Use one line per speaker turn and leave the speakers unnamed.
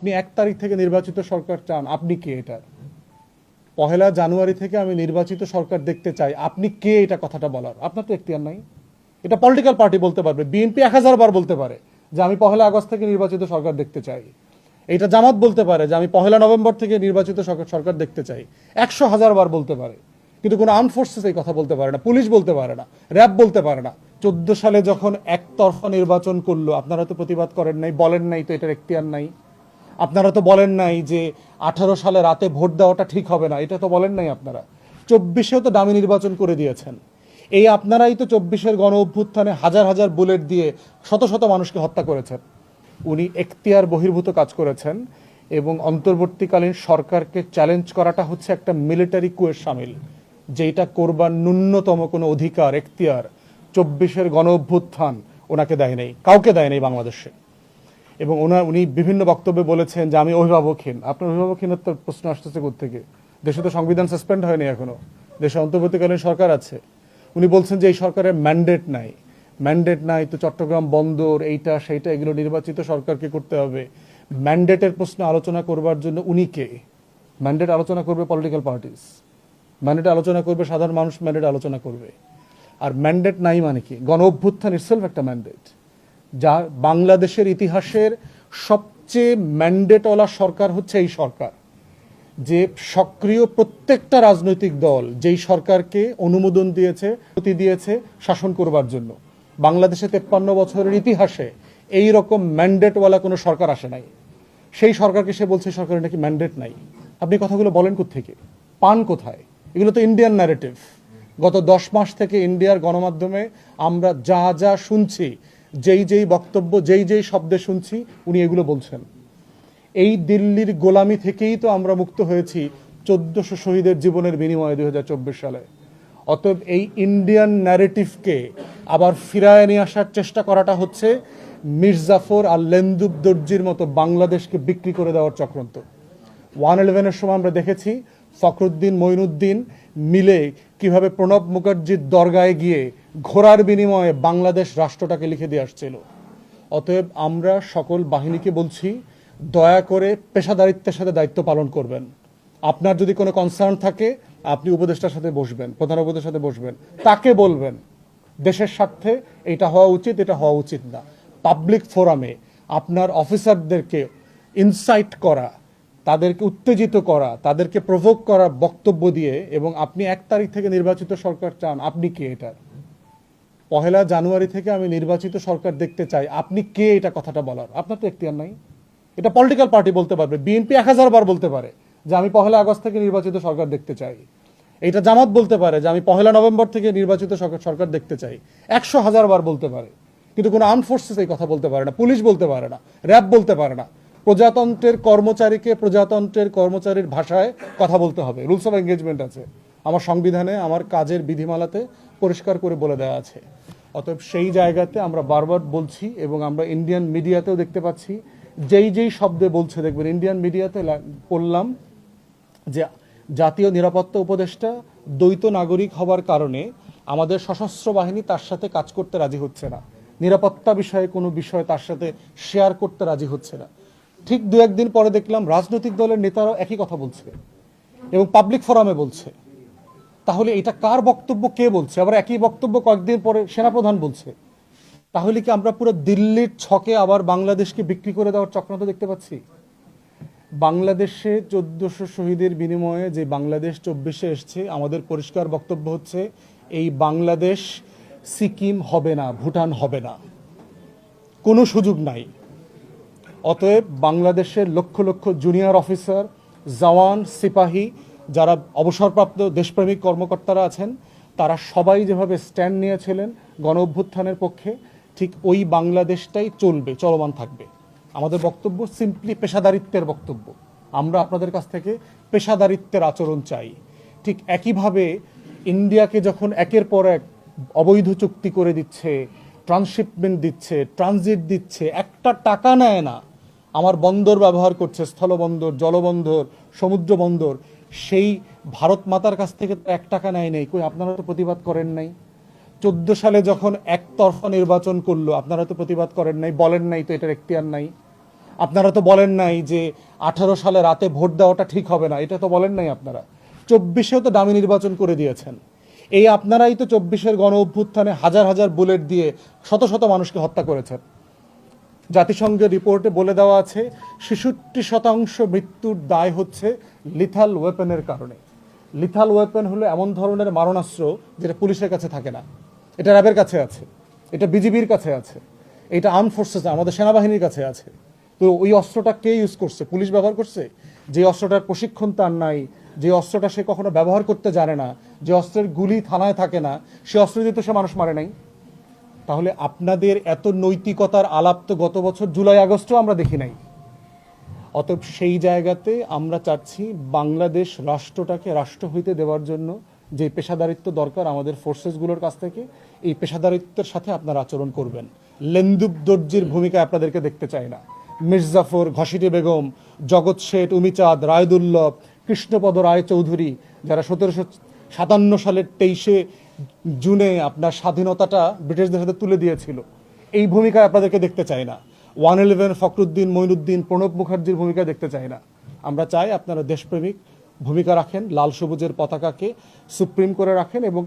আপনি 1 তারিখ থেকে নির্বাচিত সরকার চান, আপনি কে এটার? 1 জানুয়ারি থেকে আমি নির্বাচিত সরকার দেখতে চাই, আপনি কে এটা কথাটা বলার? আপনার তো এখতিয়ার নাই। এটা পলিটিক্যাল পার্টি বলতে পারবে, বিএনপি 1000 বার বলতে পারে যে আমি 1 আগস্ট থেকে নির্বাচিত সরকার দেখতে চাই। এটা জামাত বলতে পারে যে আমি 1 নভেম্বর থেকে নির্বাচিত সরকার দেখতে চাই। 100,000 বার বলতে পারে, কিন্তু কোনো আর্ম ফোর্সেস এই কথা বলতে পারে না, পুলিশ বলতে পারে না, র্যাব বলতে পারে না। 14 সালে যখন একতরফা নির্বাচন করলো, আপনারা তো প্রতিবাদ করেন নাই, বলেন নাই তো এটার এখতিয়ার নাই। আপনারা তো বলেন নাই যে 18 সালে রাতে ভোট দেওয়াটা ঠিক হবে না, এটা তো বলেন নাই আপনারা। 24-এও তো দামি নির্বাচন করে দিয়েছেন। এই আপনারাই তো 24-এর গণ অভ্যুত্থানে হাজার হাজার বুলেট দিয়ে শত শত মানুষকে হত্যা করেছেন। উনি এখতিয়ার বহির্ভূত কাজ করেছেন এবং অন্তর্বর্তীকালীন সরকারকে চ্যালেঞ্জ করাটা হচ্ছে একটা মিলিটারি কুয়ের সামিল, যেটা করবার ন্যূনতম কোনো অধিকার এখতিয়ার 24-এর গণ অভ্যুত্থান ওনাকে দেয় নাই, কাউকে দেয় নাই বাংলাদেশে। এবং উনি বিভিন্ন বক্তব্যে বলেছেন যে আমি অভিভাবকহীন। আপনার অভিভাবকহীনতার প্রশ্ন আসতেছে কোত্থেকে? দেশে তো সংবিধান সাসপেন্ড হয়নি এখনো, দেশে অন্তর্বর্তীকালীন সরকার আছে। উনি বলছেন যে এই সরকারের ম্যান্ডেট নাই। ম্যান্ডেট নাই তো চট্টগ্রাম বন্দর এইটা সেইটা এগুলো নির্বাচিত সরকারকে করতে হবে। ম্যান্ডেটের প্রশ্ন আলোচনা করবার জন্য উনি কে? ম্যান্ডেট আলোচনা করবে পলিটিক্যাল পার্টিস, ম্যান্ডেট আলোচনা করবে সাধারণ মানুষ, ম্যান্ডেট আলোচনা করবে। আর ম্যান্ডেট নাই মানে কি? গণ অভ্যুত্থান ইটসেলফ একটা ম্যান্ডেট, যা বাংলাদেশের ইতিহাসের সবচেয়ে ম্যান্ডেটওয়ালা সরকার হচ্ছে এই সরকার। যে সক্রিয় প্রত্যেকটা রাজনৈতিক দল যেই সরকারকে অনুমোদন দিয়েছে, অনুমতি দিয়েছে শাসন করবার জন্য। বাংলাদেশে 53 বছরের ইতিহাসে এই রকম ম্যান্ডেটওয়ালা কোনো সরকার আসে নাই। সেই সরকারকে সে বলছে সরকারের নাকি ম্যান্ডেট নাই। আপনি কথাগুলো বলেন কোত্থেকে, পান কোথায়? এগুলো তো ইন্ডিয়ান ন্যারেটিভ। গত 10 মাস থেকে ইন্ডিয়ার গণমাধ্যমে আমরা যা যা শুনছি, যেই বক্তব্য, যেই শব্দে শুনছি, উনি এগুলো বলছেন। এই দিল্লির গোলামি থেকেই তো আমরা মুক্ত হয়েছি 1400 শহীদের জীবনের বিনিময়ে 2024 সালে। অতএব এই ইন্ডিয়ান ন্যারেটিভকে আবার ফিরায় নিয়ে আসার চেষ্টা করাটা হচ্ছে মির্জাফর আর লেন্দুব দর্জির মতো বাংলাদেশকে বিক্রি করে দেওয়ার চক্রান্ত। 111-এর সময় আমরা দেখেছি ফখরুদ্দিন, মঈনুদ্দিন মিলে কিভাবে প্রণব মুখার্জির দরগায় গিয়ে ঘোড়ার বিনিময়ে বাংলাদেশ রাষ্ট্রটাকে লিখে দিয়ে আসছিল। অতএব আমরা সকল বাহিনীকে বলছি, দয়া করে পেশাদারিত্বের সাথে দায়িত্ব পালন করবেন। আপনার যদি কোনো কনসার্ন থাকে, আপনি উপদেষ্টার সাথে বসবেন, প্রধান উপদেষ্টার সাথে বসবেন, তাকে বলবেন দেশের স্বার্থে এটা হওয়া উচিত, এটা হওয়া উচিত না। পাবলিক ফোরামে আপনার অফিসারদেরকে ইনসাইট করা, তাদেরকে উত্তেজিত করা, তাদেরকে প্রভোক করার বক্তব্য দিয়ে, এবং আপনি 1 তারিখ থেকে নির্বাচিত সরকার চান, আপনি কে এটার? 1 জানুয়ারি থেকে আমি নির্বাচিত সরকার দেখতে চাই, আপনি কে এটা কথাটা বলার? আপনার তো এখতিয়ার নাই। এটা পলিটিক্যাল পার্টি বলতে পারবে, বিএনপি 1000 বার বলতে পারে যে আমি 1 আগস্ট থেকে নির্বাচিত সরকার দেখতে চাই। এটা জামাত বলতে পারে যে আমি 1 নভেম্বর থেকে নির্বাচিত সরকার দেখতে চাই। 100,000 বার বলতে পারে, কিন্তু কোনো আর্ম ফোর্সেস এই কথা বলতে পারে না, পুলিশ বলতে পারে না, র্যাব বলতে পারে না। প্রজাতন্ত্রের কর্মচারীকে প্রজাতন্ত্রের কর্মচারীর ভাষায় কথা বলতে হবে। রুলস অফ এঙ্গেজমেন্ট আছে আমার সংবিধানে, আমার কাজের বিধিমালাতে পরিষ্কার করে বলে দেওয়া আছে। অতএব সেই জায়গাতে আমরা বারবার বলছি, এবং আমরা ইন্ডিয়ান মিডিয়াতেও দেখতে পাচ্ছি যেই শব্দে বলছে। দেখবেন ইন্ডিয়ান মিডিয়াতে পড়লাম যে জাতীয় নিরাপত্তা উপদেষ্টা দ্বৈত নাগরিক হবার কারণে আমাদের সশস্ত্র বাহিনী তার সাথে কাজ করতে রাজি হচ্ছে না, নিরাপত্তা বিষয়ে কোনো বিষয় তার সাথে শেয়ার করতে রাজি হচ্ছে না। ঠিক 2-1 দিন পরে দেখলাম রাজনৈতিক দলের নেতারাও একই কথা বলছে এবং পাবলিক ফোরামে বলছে। তাহলে এটা কার বক্তব্য, কে বলছে? আবার একই বক্তব্য কয়েকদিন পরে সেনাপ্রধান বলছে। তাহলে কি আমরা পুরো দিল্লির ছকে আবার বাংলাদেশকে বিক্রি করে দেওয়ার চক্রান্ত দেখতে পাচ্ছি? বাংলাদেশে 1400 শহীদের বিনিময়ে যে বাংলাদেশ 24-এ এসছে, আমাদের পরিষ্কার বক্তব্য হচ্ছে এই বাংলাদেশ সিকিম হবে না, ভুটান হবে না, কোনো সুযোগ নাই। অতএব বাংলাদেশের লক্ষ লক্ষ জুনিয়র অফিসার, জওয়ান, সিপাহী, যারা অবসরপ্রাপ্ত দেশপ্রেমিক কর্মকর্তারা আছেন, তারা সবাই যেভাবে স্ট্যান্ড নিয়েছিলেন গণ অভ্যুত্থানের পক্ষে, ঠিক ওই বাংলাদেশটাই চলবে, চলমান থাকবে। আমাদের বক্তব্য সিম্পলি পেশাদারিত্বের বক্তব্য। আমরা আপনাদের কাছ থেকে পেশাদারিত্বের আচরণ চাই। ঠিক একইভাবে ইন্ডিয়াকে যখন একের পর এক অবৈধ চুক্তি করে দিচ্ছে, ট্রান্সশিপমেন্ট দিচ্ছে, ট্রানজিট দিচ্ছে, একটা টাকা নেয় না, আমার বন্দর ব্যবহার করছে, স্থলবন্দর, জলবন্দর, সমুদ্র বন্দর, সেই ভারত মাতার কাছ থেকে 1 টাকা নেয় নেই। কই, আপনারা তো প্রতিবাদ করেন নাই? 14 সালে যখন একতরফা নির্বাচন করলো, আপনারা তো প্রতিবাদ করেন নাই, বলেন নাই তো এটার এখতিয়ার নাই। আপনারা তো বলেন নাই যে 18 সালে রাতে ভোট দেওয়াটা ঠিক হবে না, এটা তো বলেন নাই আপনারা। 24-এও তো দামি নির্বাচন করে দিয়েছেন। এই আপনারাই তো 24-এর গণ অভ্যুত্থানে হাজার হাজার বুলেট দিয়ে শত শত মানুষকে হত্যা করেছেন। জাতিসংঘের রিপোর্টে বলে দেওয়া আছে 66% মৃত্যুর দায় হচ্ছে লিথাল ওয়েপনের কারণে। লিথাল ওয়েপন হলো এমন ধরনের মারণাস্ত্র যেটা পুলিশের কাছে থাকে না, এটা র্যাবের কাছে আছে, এটা বিজিবির কাছে আছে, এটা আর্ম ফোর্সেস আমাদের সেনাবাহিনীর কাছে আছে। তো ওই অস্ত্রটা কে ইউজ করছে? পুলিশ ব্যবহার করছে। যে অস্ত্রটার প্রশিক্ষণ তার নাই, যে অস্ত্রটা সে কখনো ব্যবহার করতে জানে না, যে অস্ত্রের গুলি থানায় থাকে না, সে অস্ত্র দিয়ে তো সে মানুষ মারে নাই। তাহলে আপনাদের এত নৈতিকতার আলাপ তো গত বছর জুলাই আগস্টও আমরা দেখি নাই। অতএব সেই জায়গাতে আমরা চাচ্ছি বাংলাদেশ রাষ্ট্রটাকে রাষ্ট্র হইতে দেওয়ার জন্য যে পেশাদারিত্ব দরকার আমাদের ফোর্সেসগুলোর কাছ থেকে, এই পেশাদারিত্বের সাথে আপনারা আচরণ করবেন। লেন্দুব দর্জির ভূমিকা আপনাদেরকে দেখতে চাই না। মির্জাফর, ঘসিটি বেগম, জগৎ শেঠ, উমিচাঁদ, রায়দুল্লভ, কৃষ্ণপদ রায় চৌধুরী, যারা 1757 সালের 23শে জুনে আপনার স্বাধীনতাটা ব্রিটিশদের হাতে তুলে দিয়েছিল, এই ভূমিকায় আপনাদেরকে দেখতে চাই না। 111 ফখরুদ্দিন, মঈনুদ্দিন, প্রণব মুখার্জির ভূমিকা দেখতে চাই না। আমরা চাই আপনারা দেশপ্রেমিক ভূমিকা রাখেন, লাল সবুজের পতাকাকে সুপ্রিম করে রাখেন এবং